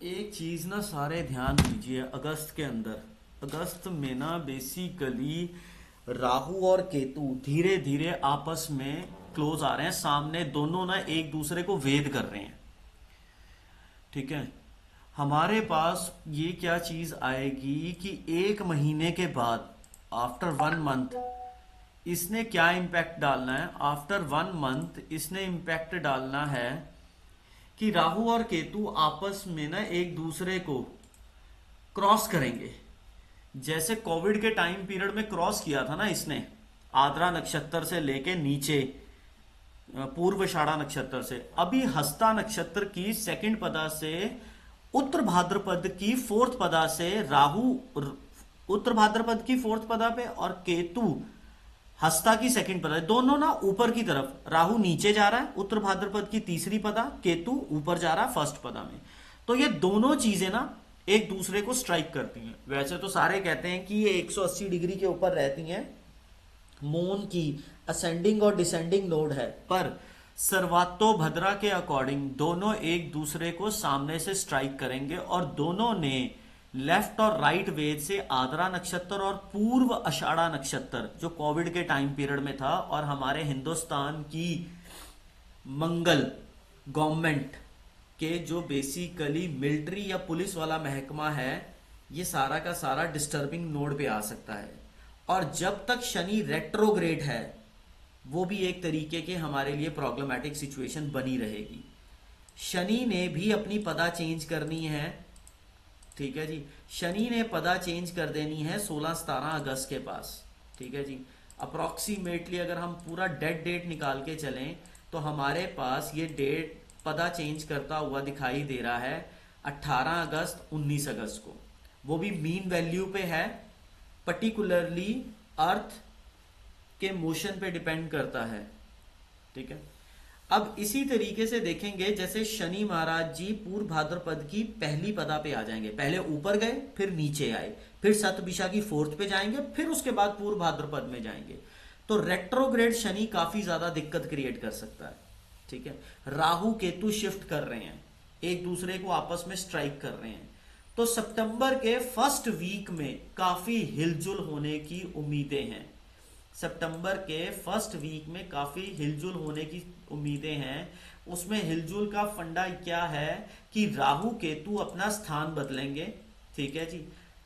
एक चीज ना सारे ध्यान दीजिए। अगस्त के अंदर, अगस्त में ना बेसिकली राहु और केतु धीरे धीरे आपस में क्लोज आ रहे हैं, सामने दोनों ना एक दूसरे को वेद कर रहे हैं। ठीक है। हमारे पास ये क्या चीज आएगी कि एक महीने के बाद, आफ्टर 1 मंथ, इसने क्या इम्पैक्ट डालना है। आफ्टर 1 मंथ इसने इम्पैक्ट डालना है कि राहु और केतु आपस में ना एक दूसरे को क्रॉस करेंगे। जैसे कोविड के टाइम पीरियड में क्रॉस किया था ना इसने, आद्रा नक्षत्र से लेके नीचे पूर्वषाढ़ा नक्षत्र से। अभी हस्ता नक्षत्र की सेकंड पदा से उत्तर भाद्रपद की फोर्थ पदा से राहु उत्तर भाद्रपद की फोर्थ पदा पे और केतु हस्ता की सेकंड पदा, दोनों ना ऊपर की तरफ। राहु नीचे जा रहा है उत्तर भाद्रपद की तीसरी पदा, केतु ऊपर जा रहा है फर्स्ट पदा में। तो ये दोनों चीजें ना एक दूसरे को स्ट्राइक करती हैं। वैसे तो सारे कहते हैं कि ये 180 डिग्री के ऊपर रहती हैं, मून की असेंडिंग और डिसेंडिंग नोड है, पर सर्वातोभद्रा के अकॉर्डिंग दोनों एक दूसरे को सामने से स्ट्राइक करेंगे और दोनों ने लेफ्ट और राइट वेद से आद्रा नक्षत्र और पूर्व आषाढ़ा नक्षत्र जो कोविड के टाइम पीरियड में था, और हमारे हिंदुस्तान की मंगल गवर्नमेंट के जो बेसिकली मिलिट्री या पुलिस वाला महकमा है, ये सारा का सारा डिस्टर्बिंग नोड पे आ सकता है। और जब तक शनि रेट्रोग्रेड है, वो भी एक तरीके के हमारे लिए प्रॉब्लमेटिक सिचुएशन बनी रहेगी। शनि ने भी अपनी पदा चेंज करनी है। ठीक है जी, शनि ने पदा चेंज कर देनी है 16-17 अगस्त के पास। ठीक है जी, अप्रोक्सीमेटली अगर हम पूरा डेड डेट निकाल के चलें तो हमारे पास ये डेट पदा चेंज करता हुआ दिखाई दे रहा है 18 अगस्त 19 अगस्त को। वो भी मीन वैल्यू पे है, पर्टिकुलरली अर्थ के मोशन पे डिपेंड करता है। ठीक है। अब इसी तरीके से देखेंगे, जैसे शनि महाराज जी पूर्व भाद्रपद की पहली पदा पे आ जाएंगे, पहले ऊपर गए फिर नीचे आए, फिर सतभिषा की फोर्थ पे जाएंगे, फिर उसके बाद पूर्व भाद्रपद में जाएंगे। तो रेट्रोग्रेड शनि काफी ज्यादा दिक्कत क्रिएट कर सकता है। ठीक है। राहु केतु शिफ्ट कर रहे हैं, एक दूसरे को आपस में स्ट्राइक कर रहे हैं। तो सितंबर के फर्स्ट वीक में काफी हिलजुल होने की उम्मीदें हैं। सितंबर के फर्स्ट वीक में काफी हिलजुल होने की उम्मीदें हैं। उसमें हिलजुल का फंडा क्या है कि राहु केतु अपना स्थान बदलेंगे। ठीक है जी,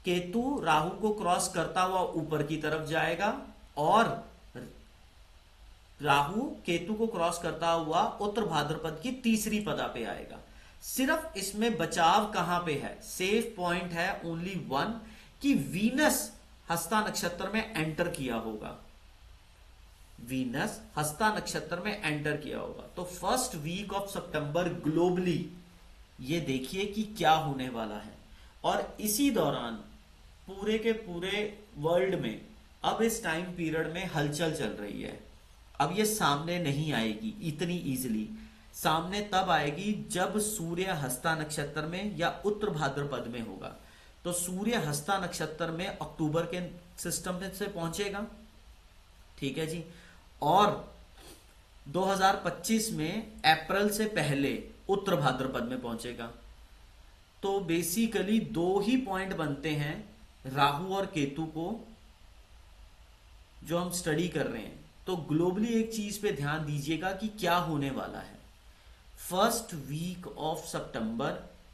केतु राहु को क्रॉस करता हुआ ऊपर की तरफ जाएगा और राहु केतु को क्रॉस करता हुआ उत्तर भाद्रपद की तीसरी पदा पे आएगा। सिर्फ इसमें बचाव कहां पे है, सेफ पॉइंट है ओनली वन, कि वीनस हस्ता नक्षत्र में एंटर किया होगा। वीनस हस्ता नक्षत्र में एंटर किया होगा। तो first week of September globally ये देखिए कि क्या होने वाला है। और इसी दौरान पूरे के पूरे वर्ल्ड में अब इस टाइम पीरियड में हलचल चल रही है। अब ये सामने नहीं आएगी इतनी इजीली, सामने तब आएगी जब सूर्य हस्ता नक्षत्र में या उत्तर भाद्रपद में होगा। तो सूर्य हस्ता नक्षत्र में अक्टूबर के सिस्टम से पहुंचेगा। ठीक है जी, और 2025 में अप्रैल से पहले उत्तर भाद्रपद में पहुंचेगा। तो बेसिकली दो ही पॉइंट बनते हैं राहु और केतु को जो हम स्टडी कर रहे हैं। तो ग्लोबली एक चीज पे ध्यान दीजिएगा कि क्या होने वाला है। First week of September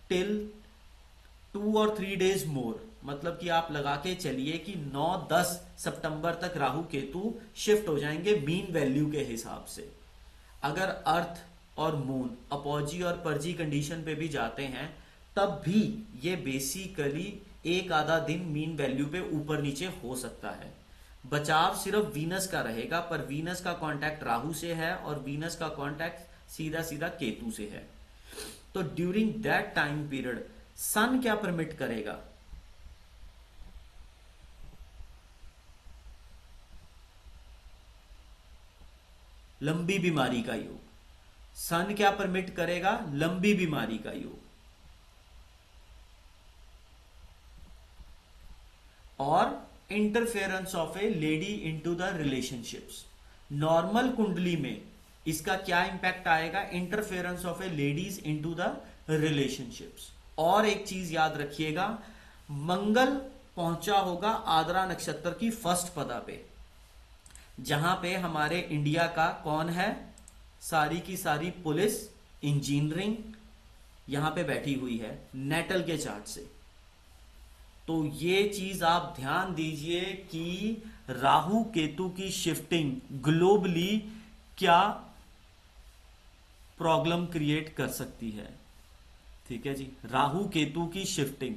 till 2 और 3 डेज मोर, मतलब कि आप लगा के चलिए कि 9-10 सितंबर तक राहु केतु शिफ्ट हो जाएंगे मीन वैल्यू के हिसाब से। अगर अर्थ और मून अपॉजी और परजी कंडीशन पे भी जाते हैं तब भी ये बेसिकली एक आधा दिन मीन वैल्यू पे ऊपर नीचे हो सकता है। बचाव सिर्फ वीनस का रहेगा, पर वीनस का कांटेक्ट राहु से है और वीनस का कांटेक्ट सीधा सीधा केतु से है। तो ड्यूरिंग दैट टाइम पीरियड सन क्या परमिट करेगा, लंबी बीमारी का योग। सन क्या परमिट करेगा, लंबी बीमारी का योग। और interference of A lady into the relationships. Normal कुंडली में इसका क्या इंपैक्ट आएगा, interference of A ladies into the relationships. और एक चीज याद रखिएगा, मंगल पहुंचा होगा आद्रा नक्षत्र की फर्स्ट पदा पे, जहां पे हमारे इंडिया का कौन है, सारी की सारी पुलिस, इंजीनियरिंग यहां पे बैठी हुई है नेटल के चार्ट से। तो ये चीज आप ध्यान दीजिए कि राहु केतु की शिफ्टिंग ग्लोबली क्या प्रॉब्लम क्रिएट कर सकती है। ठीक है जी, राहु केतु की शिफ्टिंग,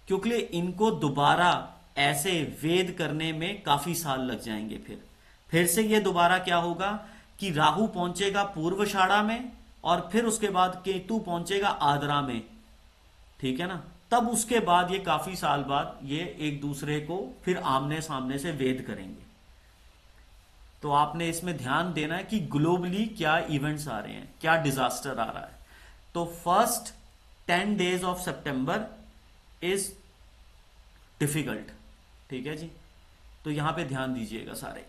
क्योंकि इनको दोबारा ऐसे वेद करने में काफी साल लग जाएंगे। फिर से ये दोबारा क्या होगा कि राहु पहुंचेगा पूर्वाषाढ़ा में और फिर उसके बाद केतु पहुंचेगा आद्रा में। ठीक है ना, तब उसके बाद ये काफी साल बाद ये एक दूसरे को फिर आमने सामने से वेद करेंगे। तो आपने इसमें ध्यान देना है कि ग्लोबली क्या इवेंट्स आ रहे हैं, क्या डिजास्टर आ रहा है। तो first 10 days of September is difficult. ठीक है जी, तो यहां पे ध्यान दीजिएगा सारे।